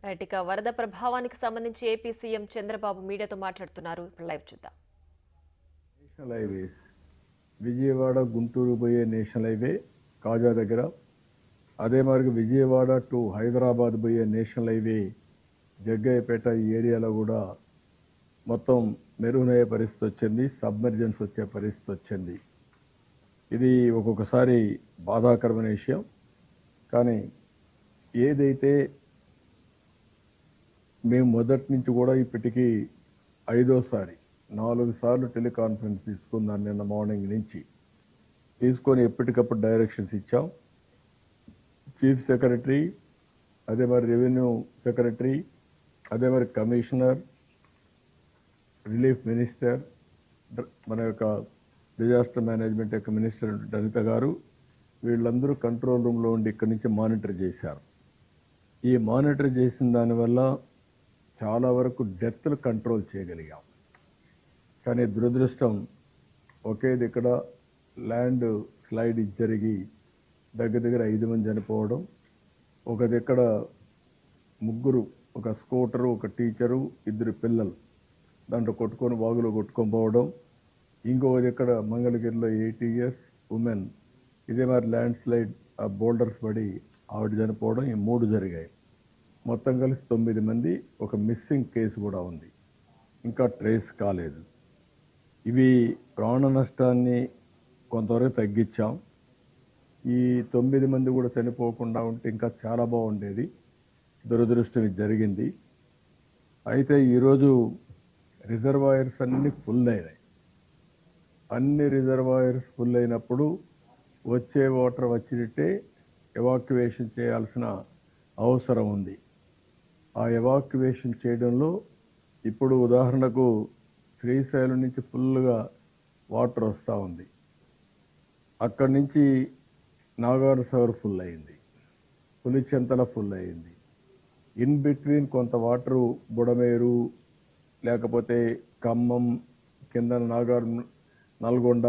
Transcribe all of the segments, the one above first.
Right ఇక వరద ప్రభావానికి సంబంధించి ఏపీ సీఎం చంద్రబాబు మీడియాతో మాట్లాడుతున్నారు. ఇప్పుడు లైవ్ చూద్దాం. నేషనల్ హైవేస్ విజయవాడ గుంటూరు పోయే నేషనల్ హైవే కాజా దగ్గర, అదే మరి విజయవాడ టు హైదరాబాద్ పోయే నేషనల్ హైవే జగ్గయ్యపేట ఈ ఏరియాలో కూడా మొత్తం మెరుగునయ్యే పరిస్థితి వచ్చింది, సబ్మెర్జెన్స్ వచ్చే పరిస్థితి వచ్చింది. ఇది ఒక్కొక్కసారి బాధాకరమైన విషయం. కానీ ఏదైతే మేము మొదటి నుంచి కూడా ఇప్పటికీ 5వ సారి 4 సార్లు టెలికాన్ఫరెన్స్ తీసుకున్నాను. నిన్న మార్నింగ్ నుంచి తీసుకొని ఎప్పటికప్పుడు డైరెక్షన్స్ ఇచ్చాం. చీఫ్ సెక్రటరీ, అదే మరి రెవెన్యూ సెక్రటరీ, అదే మరి కమిషనర్, రిలీఫ్ మినిస్టర్, మన యొక్క డిజాస్టర్ మేనేజ్మెంట్ యొక్క మినిస్టర్ లలిత గారు, వీళ్ళందరూ కంట్రోల్ రూమ్లో ఉండి ఇక్కడి నుంచి మానిటర్ చేశారు. ఈ మానిటర్ చేసిన దానివల్ల చాలా వరకు డెత్లు కంట్రోల్ చేయగలిగాం. కానీ దురదృష్టం ఒకేది ఇక్కడ ల్యాండ్ స్లైడ్ జరిగి దగ్గర 5 మంది చనిపోవడం, ఒక దగ్గర 3, ఒక స్కూటరు, ఒక టీచరు, 2 పిల్లలు దాంట్లో కొట్టుకొని వాగులో కొట్టుకొని పోవడం, ఇంకో దగ్గర మంగళగిరిలో 80 years ఉమెన్ ఇదే మరి ల్యాండ్ స్లైడ్ ఆ బోల్డర్స్ పడి ఆవిడ చనిపోవడం, ఈ 3 జరిగాయి. మొత్తం కలిసి 9 మంది. ఒక మిస్సింగ్ కేసు కూడా ఉంది, ఇంకా ట్రేస్ కాలేదు. ఇవి ప్రాణ నష్టాన్ని కొంతవరకు తగ్గించాం. ఈ 9 మంది కూడా చనిపోకుండా ఉంటే ఇంకా చాలా బాగుండేది. దురదృష్టం ఇది జరిగింది. అయితే ఈరోజు రిజర్వాయర్స్ అన్నీ ఫుల్ అయినాయి. అన్ని రిజర్వాయర్స్ ఫుల్ అయినప్పుడు వచ్చే వాటర్ వచ్చినట్టే ఎవాక్యువేషన్ చేయాల్సిన అవసరం ఉంది. ఆ ఎవాక్యువేషన్ చేయడంలో ఇప్పుడు ఉదాహరణకు శ్రీశైలం నుంచి ఫుల్గా వాటర్ వస్తూ ఉంది. అక్కడి నుంచి నాగార్ సాగర్ ఫుల్ అయింది, పులిచెంతల ఫుల్ అయింది. ఇన్ బిట్వీన్ కొంత వాటరు బుడమేరు, లేకపోతే ఖమ్మం కింద నాగార్, నల్గొండ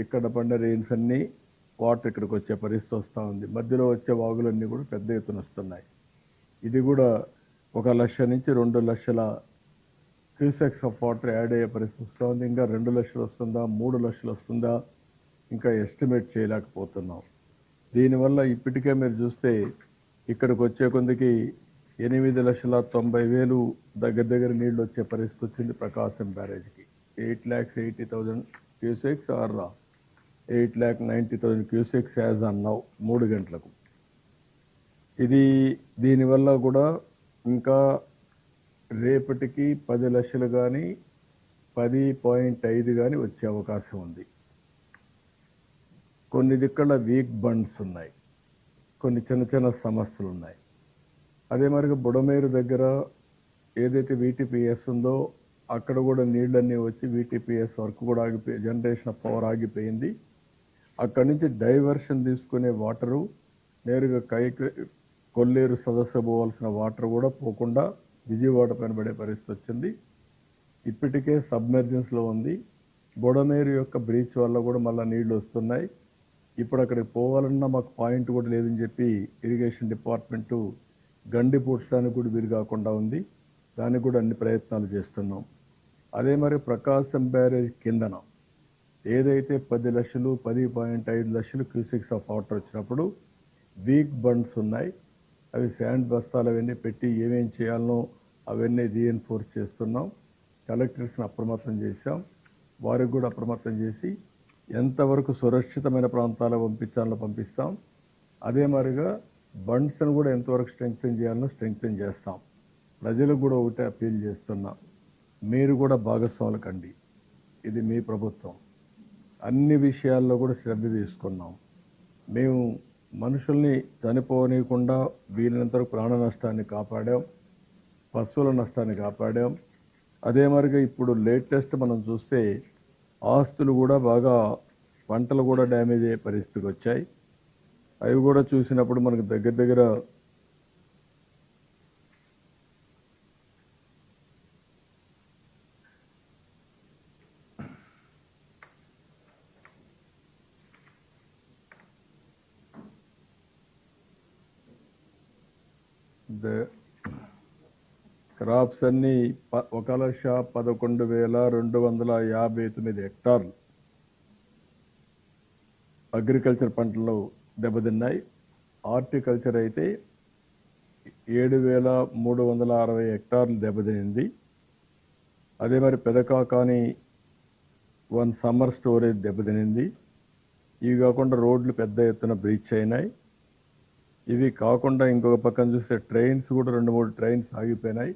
ఇక్కడ పడిన రెయిన్స్ అన్నీ వాటర్ ఇక్కడికి వచ్చే పరిస్థితి వస్తూ ఉంది. మధ్యలో వచ్చే వాగులన్నీ కూడా పెద్ద ఎత్తున వస్తున్నాయి. ఇది కూడా 1 లక్ష నుంచి 2 లక్షల క్యూసెక్స్ ఆఫ్ వాటర్ యాడ్ అయ్యే పరిస్థితి వస్తూ ఉంది. ఇంకా 2 లక్షలు వస్తుందా, 3 లక్షలు వస్తుందా, ఇంకా ఎస్టిమేట్ చేయలేకపోతున్నాం. దీనివల్ల ఇప్పటికే మీరు చూస్తే ఇక్కడికి వచ్చే కొందికి 8,90,000 దగ్గర నీళ్లు వచ్చే పరిస్థితి వచ్చింది ప్రకాశం బ్యారేజ్కి. 8,80,000 cusecs or 8,90,000 cusecs as on now 3 గంటలకు. దీనివల్ల కూడా ఇంకా రేపటికి 10 లక్షలు కానీ 10.5 కానీ వచ్చే అవకాశం ఉంది. కొన్ని దిక్కల వీక్ బండ్స్ ఉన్నాయి, కొన్ని చిన్న సమస్యలు ఉన్నాయి. అదే మరి బుడమేరు దగ్గర ఏదైతే వీటీపీఎస్ ఉందో అక్కడ కూడా నీళ్ళన్నీ వచ్చి వీటీపీఎస్ వర్క్ కూడా ఆగిపోయి, జనరేషన్ ఆఫ్ పవర్ ఆగిపోయింది. అక్కడి నుంచి డైవర్షన్ తీసుకునే వాటరు నేరుగా కొల్లేరు సదస్సు పోవాల్సిన వాటర్ కూడా పోకుండా విజయవాడ పైన పడే పరిస్థితి వచ్చింది. ఇప్పటికే సబ్మెర్జెన్స్లో ఉంది. బుడమేరు యొక్క బ్రీచ్ వల్ల కూడా మళ్ళీ నీళ్లు వస్తున్నాయి. ఇప్పుడు అక్కడికి పోవాలన్నా మాకు పాయింట్ కూడా లేదని చెప్పి ఇరిగేషన్ డిపార్ట్మెంటు గండి పూడ్చడానికి కూడా వీలు కాకుండా ఉంది. దానికి కూడా అన్ని ప్రయత్నాలు చేస్తున్నాం. అదే మరి ప్రకాశం బ్యారేజ్ కిందన ఏదైతే 10 లక్షలు 10.5 లక్షలు క్యూసెక్స్ ఆఫ్ వాటర్ వచ్చినప్పుడు వీక్ బండ్స్ ఉన్నాయి. అవి శాండ్ బస్తాలు అవన్నీ పెట్టి ఏమేం చేయాలనో అవన్నీ రీఎన్ఫోర్స్ చేస్తున్నాం. కలెక్టర్స్ని అప్రమత్తం చేశాం, వారికి కూడా అప్రమత్తం చేసి ఎంతవరకు సురక్షితమైన ప్రాంతాలకు పంపించాలో పంపిస్తాం. అదే మాదిరిగా బండ్స్ను కూడా ఎంతవరకు స్ట్రెంగ్తెన్ చేయాలనో స్ట్రెంగ్తెన్ చేస్తాం. ప్రజలకు కూడా ఒకటే అప్పీల్ చేస్తున్నా, మీరు కూడా భాగస్వాములు కండి. ఇది మీ ప్రభుత్వం. అన్ని విషయాల్లో కూడా శ్రద్ధ తీసుకున్నాం. మేము మనుషుల్ని చనిపోనీయకుండా వీలైనంత ప్రాణ నష్టాన్ని కాపాడాం, పశువుల నష్టాన్ని కాపాడాం. అదే మరిగా ఇప్పుడు లేటెస్ట్ మనం చూస్తే ఆస్తులు కూడా బాగా, పంటలు కూడా డ్యామేజ్ అయ్యే పరిస్థితికి వచ్చాయి. అవి కూడా చూసినప్పుడు మనకు దగ్గర క్రాప్స్ అన్ని 1,11,259 హెక్టార్లు అగ్రికల్చర్ పంటలు దెబ్బతిన్నాయి. హార్టికల్చర్ అయితే 7,360 హెక్టార్లు దెబ్బతినింది. అదే మరి పెదకాకాని 1 సమ్మర్ స్టోరేజ్ దెబ్బతినింది. ఇవి కాకుండా రోడ్లు పెద్ద ఎత్తున బ్రీచ్ అయినాయి. ఇవి కాకుండా ఇంకొక పక్కన చూస్తే ట్రైన్స్ కూడా 2-3 ట్రైన్స్ ఆగిపోయినాయి.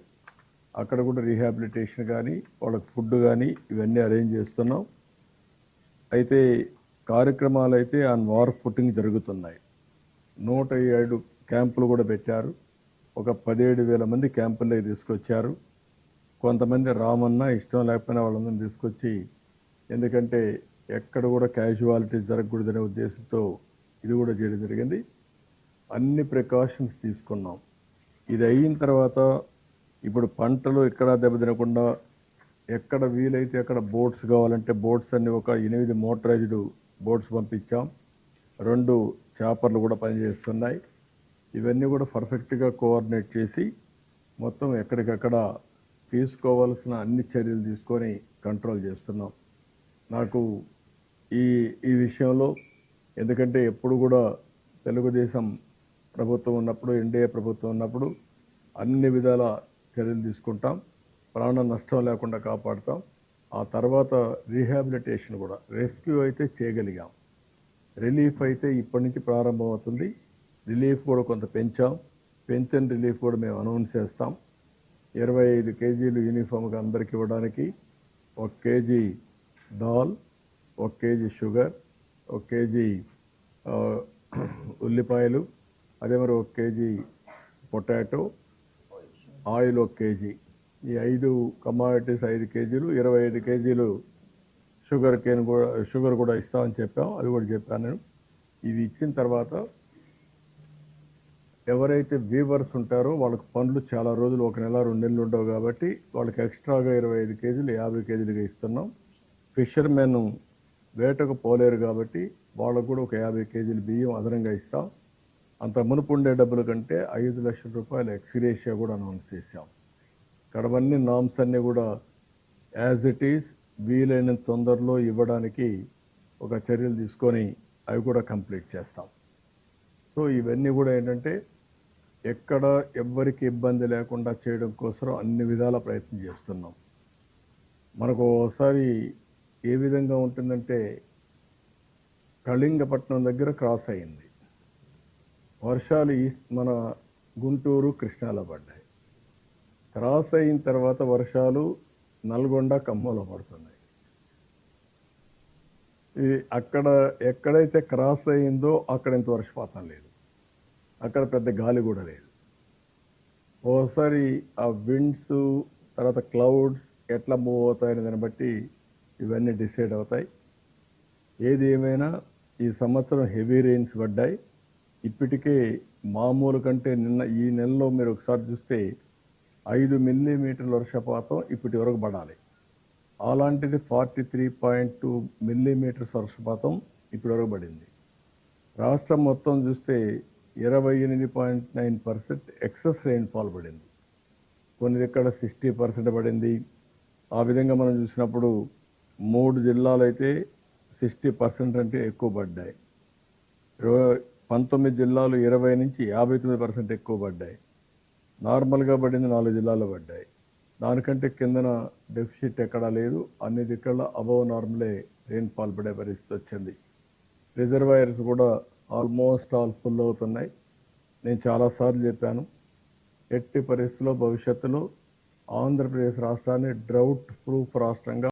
అక్కడ కూడా రీహాబిలిటేషన్ కానీ వాళ్ళకి ఫుడ్ కానీ ఇవన్నీ అరేంజ్ చేస్తున్నాం. అయితే కార్యక్రమాలు అయితే ఆన్ వార్ ఫుటింగ్ జరుగుతున్నాయి. 107 క్యాంపులు కూడా పెట్టారు. ఒక 17,000 మంది క్యాంపుల్లోకి తీసుకొచ్చారు. కొంతమంది రామన్నా ఇష్టం లేకపోయినా వాళ్ళందరినీ తీసుకొచ్చి, ఎందుకంటే ఎక్కడ కూడా క్యాజువాలిటీస్ జరగకూడదనే ఉద్దేశంతో ఇది కూడా చేయడం జరిగింది. అన్ని ప్రికాషన్స్ తీసుకున్నాం. ఇది అయిన తర్వాత ఇప్పుడు పంటలు ఎక్కడా దెబ్బతినకుండా ఎక్కడ వీలైతే అక్కడ బోట్స్ కావాలంటే బోట్స్ అన్ని ఒక 8 మోటరైజ్డ్ బోట్స్ పంపించాం. 2 చాపర్లు కూడా పనిచేస్తున్నాయి. ఇవన్నీ కూడా పర్ఫెక్ట్గా కోఆర్డినేట్ చేసి మొత్తం ఎక్కడికక్కడ తీసుకోవాల్సిన అన్ని చర్యలు తీసుకొని కంట్రోల్ చేస్తున్నాం. నాకు ఈ విషయంలో, ఎందుకంటే ఎప్పుడు కూడా తెలుగుదేశం ప్రభుత్వం ఉన్నప్పుడు, ఎన్డీఏ ప్రభుత్వం ఉన్నప్పుడు అన్ని విధాల చర్యలు తీసుకుంటాం. ప్రాణ నష్టం లేకుండా కాపాడుతాం. ఆ తర్వాత రీహాబిలిటేషన్ కూడా, రెస్క్యూ అయితే చేయగలిగాం. రిలీఫ్ అయితే ఇప్పటి నుంచి ప్రారంభం అవుతుంది. రిలీఫ్ కూడా కొంత పెంచాం. పెన్షన్ రిలీఫ్ కూడా మేము అనౌన్స్ చేస్తాం. 25 కేజీలు యూనిఫామ్గా అందరికి ఇవ్వడానికి, 1 KG dal, 1 KG sugar, 1 KG ఉల్లిపాయలు, అదే మరి 1 కేజీ పొటాటో, ఆయిల్ 1 కేజీ, ఈ 5 కమాడిటీస్ 5 కేజీలు, 25 కేజీలు షుగర్ కూడా ఇస్తామని చెప్పాం. అది కూడా చెప్పాను నేను. ఇది ఇచ్చిన తర్వాత ఎవరైతే వీవర్స్ ఉంటారో వాళ్ళకి పనులు చాలా రోజులు, 1 నెల 2 నెలలు ఉండవు కాబట్టి వాళ్ళకి ఎక్స్ట్రాగా 25 కేజీలు 50 కేజీలుగా ఇస్తున్నాం. ఫిషర్మెన్ వేటకు పోలేరు కాబట్టి వాళ్ళకు కూడా ఒక 50 కేజీలు బియ్యం అదనంగా ఇస్తాం. అంత మునుపు ఉండే డబ్బుల కంటే 5 లక్షల రూపాయల ఎక్స్గ్రేషియా కూడా అనౌన్స్ చేశాం. కడవన్నీ నామ్స్ అన్నీ కూడా యాజ్ ఇట్ ఈస్ వీలైనంత తొందరలో ఇవ్వడానికి ఒక చర్యలు తీసుకొని అవి కూడా కంప్లీట్ చేస్తాం. సో ఇవన్నీ కూడా ఏంటంటే ఎక్కడ ఎవ్వరికి ఇబ్బంది లేకుండా చేయడం కోసం అన్ని విధాల ప్రయత్నం చేస్తున్నాం. మనకు ఒకసారి ఏ విధంగా ఉంటుందంటే, కళింగపట్నం దగ్గర క్రాస్ అయింది. వర్షాలు మన గుంటూరు కృష్ణాలో పడ్డాయి. క్రాస్ అయిన తర్వాత వర్షాలు నల్గొండ ఖమ్మంలో పడుతున్నాయి. అక్కడ ఎక్కడైతే క్రాస్ అయిందో అక్కడ ఇంత వర్షపాతం లేదు. అక్కడ పెద్ద గాలి కూడా లేదు. ఓసారి ఆ విండ్స్ తర్వాత క్లౌడ్స్ ఎట్లా మూవ్ అవుతాయనే దాన్ని బట్టి ఇవన్నీ డిసైడ్ అవుతాయి. ఏది ఏమైనా ఈ సంవత్సరం హెవీ రెయిన్స్ పడ్డాయి. ఇప్పటికే మామూలు కంటే ఈ నెలలో మీరు ఒకసారి చూస్తే 5 మిల్లీమీటర్ల వర్షపాతం ఇప్పటి వరకు పడాలి. అలాంటిది 43.2 మిల్లీమీటర్స్ వర్షపాతం ఇప్పటి వరకు పడింది. రాష్ట్రం మొత్తం చూస్తే 28.9% ఎక్సెస్ రెయిన్ఫాల్ పడింది. కొన్ని దగ్గర 60% పడింది. ఆ విధంగా మనం చూసినప్పుడు 3 జిల్లాలు అయితే 60% అంటే ఎక్కువ పడ్డాయి. 19 జిల్లాలు 20 నుంచి 59% ఎక్కువ పడ్డాయి. నార్మల్గా పడింది 4 జిల్లాల్లో పడ్డాయి. దానికంటే కిందన డెఫిసిట్ ఎక్కడా లేదు. అన్ని దిక్కల అబవ్ నార్మలే రెయిన్ఫాల్ పడే పరిస్థితి వచ్చింది. రిజర్వాయర్స్ కూడా ఆల్మోస్ట్ ఆల్ ఫుల్ అవుతున్నాయి. నేను చాలాసార్లు చెప్పాను, ఎట్టి పరిస్థితుల్లో భవిష్యత్తులో ఆంధ్రప్రదేశ్ రాష్ట్రాన్ని డ్రౌట్ ప్రూఫ్ రాష్ట్రంగా